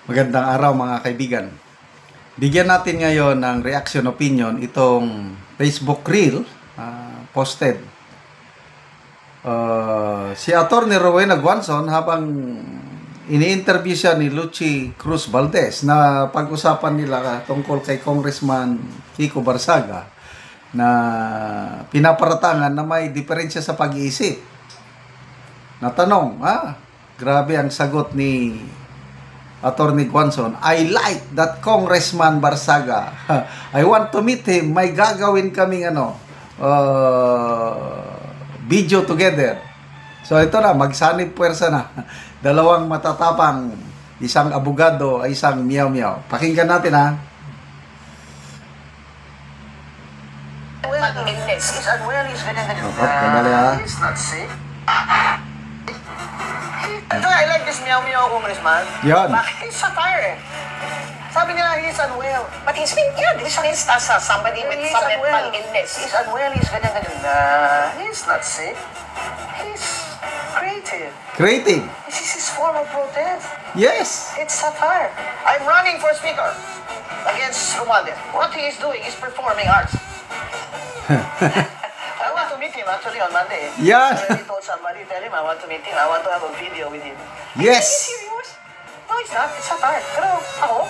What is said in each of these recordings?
Magandang araw mga kaibigan. Bigyan natin ngayon ng reaction opinion itong Facebook Reel posted. Si Atty. Rowena Guanzon habang ini-interview siya ni Lucy Cruz Valdez na pag-usapan nila tungkol kay Congressman Kiko Barsaga na pinaparatangan na may diferensya sa pag-iisip. Natanong, grabe ang sagot ni Atty. Guanzon, I like that Congressman Barsaga. I want to meet him. May gagawin kaming video together. So ito na, magsanib puwersa na. Dalawang matatapang, isang abogado, isang miyaw-miyaw. Pakinggan natin ha. Kandali ha. Ito, I like this meow-meow congressman. Yan. Bakit he's satire eh. Sabi nila, he's unwell. But he's been, dishonest as somebody with some mental illness. He's unwell, he's ganyan-ganyan. He's not sick. He's creative. Creative. This is his form of protest. Yes. It's satire. I'm running for speaker against Romualdez. What he is doing is performing arts. I want to meet him actually on Monday. Yan. I already told somebody, tell him I want to meet him. I want to have a video with him. Yes. Are you serious? No, it's not. It's satire. Pero ako,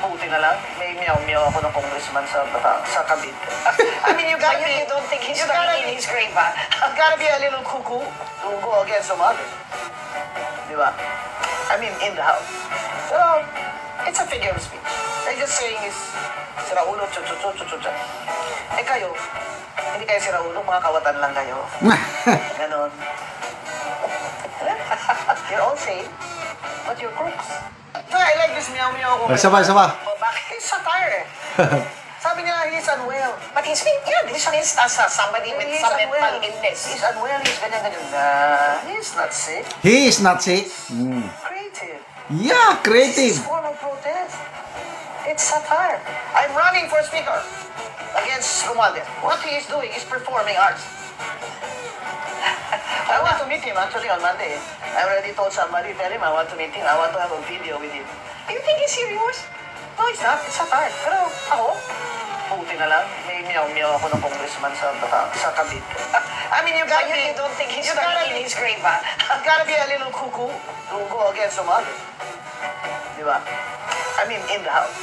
buti na lang, may meow-meow ako ng congressman sa Cavite. I mean, you gotta be, you don't think he's in his grave, ha? You gotta be a little cuckoo to go against Romualdez. Di ba? I mean, in the house. So, it's a figure of speech. They're just saying is, si Raulo, chuchuchuchuchucha. Eh kayo, hindi kayo si Raulo, mga kawatan lang kayo. Ganon. You're all same, but you're crooks. So, I like this meow-meow ko. Sabay. Bakit? He's satire eh. Sabi nila, he's unwell. But he's been, dishonest as somebody with some mental illness. He's unwell, he's ganyan-ganyan. He's not sick. He is not sick. Creative. Yeah, This creative. is form of protest. It's satire. I'm running for speaker against Romualdez. What he is doing is performing arts. I want to meet him actually on Monday. I already told somebody, tell him I want to meet him. I want to have a video with him. You think he's serious? No, it's not. It's satire. Pero ako, buti na lang, may meow-meow ako ng congressman sa Cavite. I mean, you gotta be, you don't think he's in his grave, ha? You gotta be a little cuckoo to go against Romualdez. Di ba? I mean, in the house.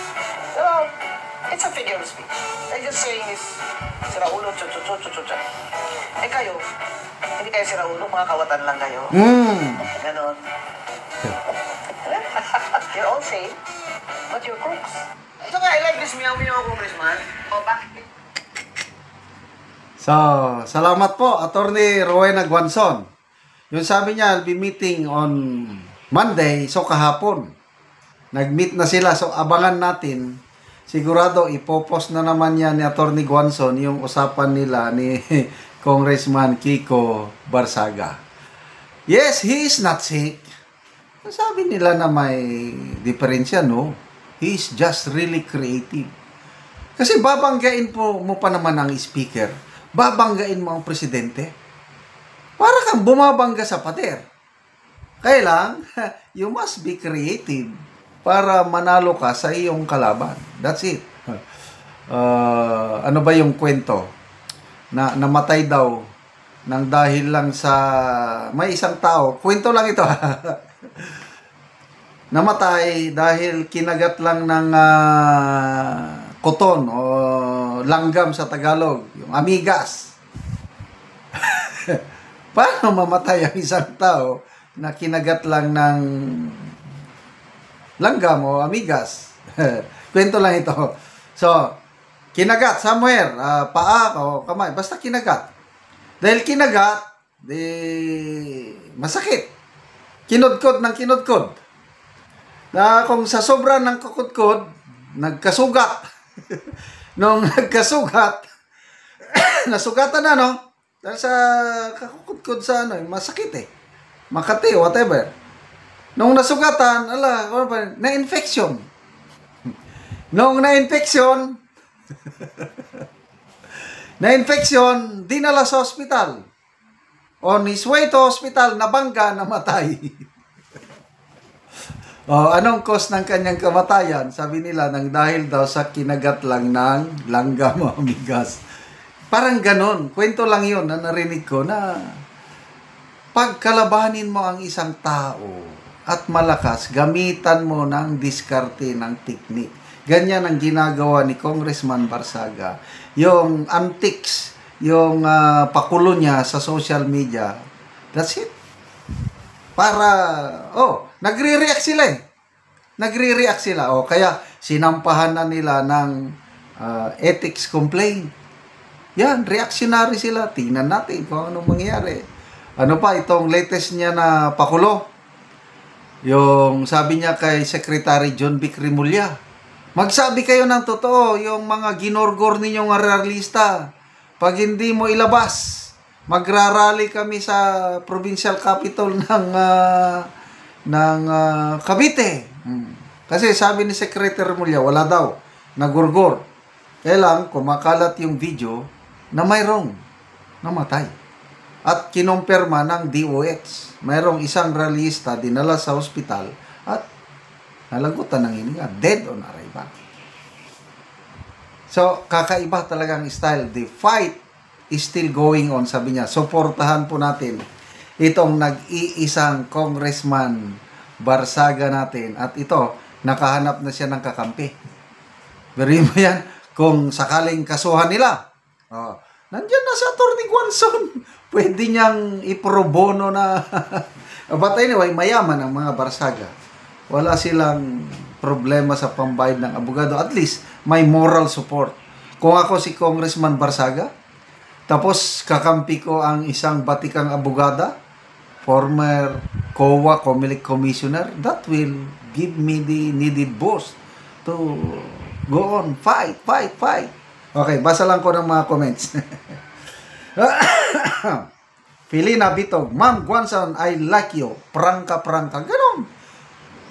So, it's a figure of speech. They're just saying is, si Raulo, chuchuchuchuchucha. Eh kayo, hindi kayo si Raulo, mga kawatan lang kayo. Ganon. You're all same, but you're crooks. Ito nga, I like this meow-meow congressman. O, bakit? So, salamat po, Atty. Rowena Guanzon. Yung sabi niya, I'll be meeting on Monday, so kahapon. Nag-meet na sila, so abangan natin. Sigurado, ipopost na naman niya ni Atty. Guanzon yung usapan nila ni Congressman Kiko Barsaga. Yes, he is not sick. Sabi nila na may diferensya, no? He is just really creative. Kasi babanggain mo pa naman ang speaker. Babanggain mo ang presidente. Para kang bumabangga sa pader. Kaya lang, you must be creative para manalo ka sa iyong kalaban. That's it. Ano ba yung kwento? Na namatay daw nang dahil lang sa may isang tao. Kwento lang ito. Namatay dahil kinagat lang ng koton o langgam sa Tagalog, yung amigas. Paano mamatay ang isang tao na kinagat lang ng langgam o amigas? Kwento lang ito. So, kinagat somewhere, paa o kamay, basta kinagat. Dahil kinagat, masakit. Kinudkod ng kinudkod. Na kung sa sobra ng kukudkod, nagkasugat. Nung nagkasugat, nasugatan na, no? Dahil sa kakukudkod sa masakit eh. Makati, whatever. Nung nasugatan, na-infection. Nung na-infection, dinala sa hospital. On his way to hospital, nabangga, namatay. Anong cause ng kanyang kamatayan? Sabi nila, nang dahil daw sa kinagat lang ng langgam o bigas. Parang ganon. Kwento lang yun na narinig ko na pagkalabanin mo ang isang tao at malakas, gamitan mo ng diskarte ng teknik. Ganyan ang ginagawa ni Congressman Barsaga. Yung antics, yung pakulo niya sa social media, that's it. Para, nagre-react sila eh. Nagre-react sila. Kaya sinampahan na nila ng ethics complaint. Yan, reactionary sila. Tingnan natin kung anong mangyayari. Ano pa, itong latest niya na pakulo. Yung sabi niya kay Secretary John Vic Rimulya, magsabi kayo ng totoo, yung mga ginorgor ninyong realista. Pag hindi mo ilabas, magrarally kami sa provincial capital ng Cavite. Kasi sabi ni Secretary Mulya, wala daw, nagurgor. Kaya lang, kumakalat yung video na mayroong namatay. At kinumpirma ng DOH. Mayroong isang realista dinala sa ospital at nalagutan ng hininga, dead on arrival. So, kakaiba talagang style. The fight is still going on, sabi niya. Suportahan po natin itong nag-iisang Congressman Barsaga natin. At ito, nakahanap na siya ng kakampi. Beriin mo yan, kung sakaling kasuhan nila. Nandiyan na si Atty. Guanzon. Pwede niyang ipro bono na. But anyway, mayaman ang mga Barsaga. Wala silang problema sa pambayad ng abogado. At least, may moral support. Kung ako si Congressman Barsaga, tapos kakampi ko ang isang batikang abogada, former COA, Comelec Commissioner, that will give me the needed boost to go on, fight. Okay, basa lang ko ng mga comments. Filina Bitog, Ma'am Guanzon, I like you. Prangka. Ganon.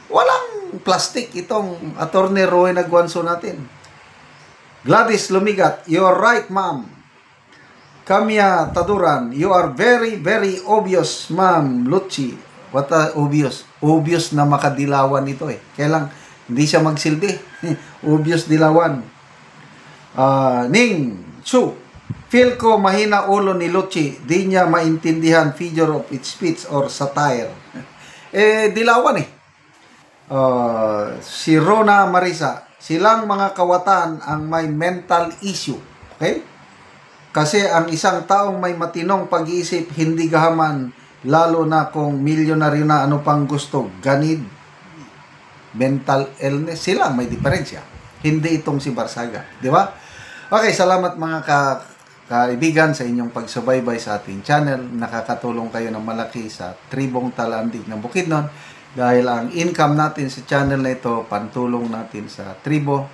Walang plastic itong Atty. Rowena Guanzon natin. Gladys Lumigat, you're right, ma'am. Kamya Taduran, you are very, very obvious, ma'am. Lucci, what obvious? Obvious na makadilawan ito eh. Kaya lang, hindi siya magsilbi. Obvious dilawan. Ning Chu, feel ko mahina ulo ni Lucci. Di niya maintindihan figure of speech or satire. Dilawan eh. Si Rona Marisa, silang mga kawatan ang may mental issue. Okay? Kasi ang isang taong may matinong pag-iisip, hindi gahaman, lalo na kung milyonaryo na, ano pang gusto, ganid, mental illness, sila may diferensya. Hindi itong si Barsaga. Di ba? Okay, salamat mga kaibigan sa inyong pagsubaybay sa ating channel. Nakakatulong kayo ng malaki sa tribong Talandig ng Bukidnon. Dahil ang income natin sa channel na ito, pantulong natin sa tribo.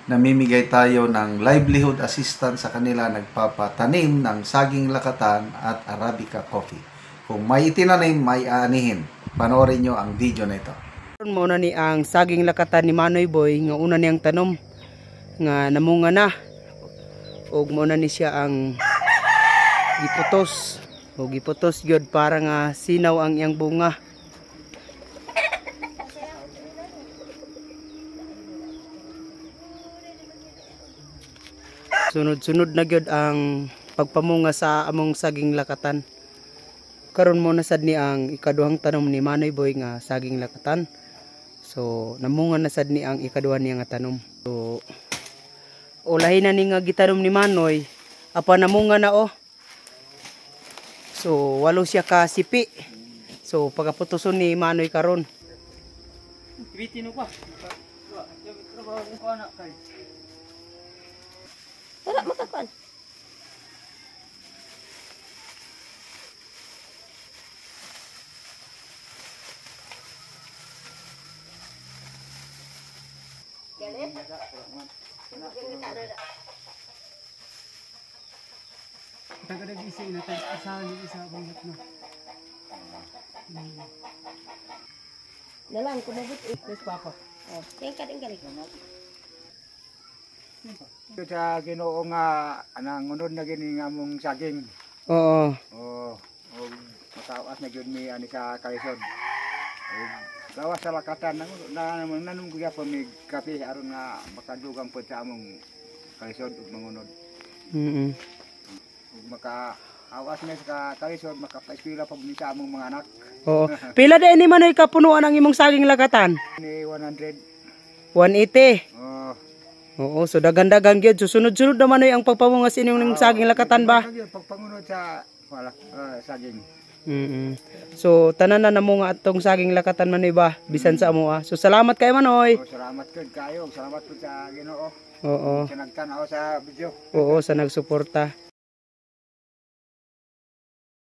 Namimigay tayo ng livelihood assistance sa kanila, nagpapatanim ng saging lakatan at Arabica coffee. Kung may itinanim, may aanihin. Panoorin nyo ang video na ito. Muna ni ang saging lakatan ni Manoy Boy, nga una niyang tanom, nga namunga na. O muna ni siya ang giputos. O giputos gyud para nga sinaw ang iyang bunga. Sunod-sunod na gyud ang pagpamunga sa among saging lakatan. Karon mo na sad ni ang ikaduhang tanom ni Manoy Boy nga saging lakatan. So namunga na sad ni ang ikaduha niya nga tanom. So ulahin na ni nga gitanom ni Manoy, apa namunga na oh. So walo siya ka sipi. So pagaputuson ni Manoy karon. Bitin ko pa. Wala makakuan. Galit? Tagadag isa na tayo asahan ni isa bangat na. Dalang ko nabit Yes papa. oh, tingkat. Sa Ginoo nga anang unod na gini nga mong saging. Oo. Oh, matawas na gyud mi ani sa kalisod. gawa sa lakatan nanong kuya pamig kape aron nga makadugang po sa among kalisod ug mangunod. Ug maka awas na sa kalisod makapaeskwela pa sa among mga anak. Oo. Pila din ni Manoy kapunuan ang imong saging lakatan? Ni 100. 180. Oh. Oo, so dagan-dagan gyud. So sunod-sunod naman Manoy ang pagpamunga sa inyong saging lakatan ba? Pagpangunod sa wala saging. So tanan na namo nga atong saging lakatan Manoy ba bisan sa amo. So salamat kay Manoy. Oh, salamat gud kayo. Salamat po sa Ginoo. Oo. Sa nagtan-aw sa video. Oo, sa nagsuporta.